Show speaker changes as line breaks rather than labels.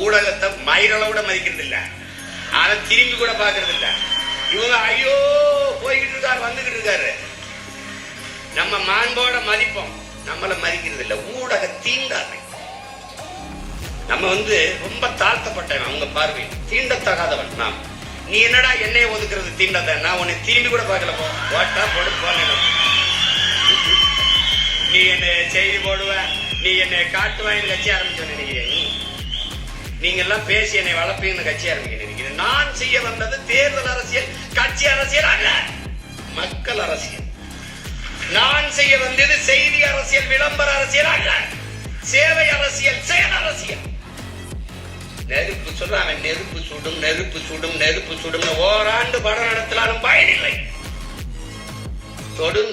ஊடகத்தை மயிரளவுட மதிக்கிறது இல்ல, அதை திரும்பி கூட பாக்குறது இல்ல. இவங்க ஐயோ போய்கிட்டு இருக்காரு வந்துகிட்டு இருக்காரு. நம்ம மாண்போட மதிப்போம், நம்மள மதிக்கிறது இல்ல. ஊடக தீண்டாமை. நம்ம ரொம்ப தாழ்த்தப்பட்டவன் அவங்க பார்வை, தீண்டத்தகாதவன் நாம். நீ என்னடா என்னைய ஒதுக்குறது தீண்டத, நான் உன்னை திரும்பி கூட பார்க்கல. போட்டா போடு போன, நீ என்ன செய்தி போடுவ, நீ என்னை காட்டுவாயின்னு கட்சி ஆரம்பிச்சு நினைக்கிறேன். நீங்க எல்லாம் பேசி என்னை வளர்ப்பீங்கன்னு கட்சி ஆரம்பிக்க நினைக்கிறேன். நான் செய்ய வந்தது தேர்தல் அரசியல், கட்சி அரசியல் அல்ல, மக்கள் அரசியல். நான் செய்ய வந்தது செய்தி அரசியல், விளம்பர அரசியல் அல்ல, சேவை அரசியல், செயல் அரசியல். நெருப்பு சொல்றாங்க, நெருப்பு சுடும் நெருப்பு சுடும் நெருப்பு சுடும். ஓராண்டு படம் நடத்தலாலும் பயனில்லை. தொடும்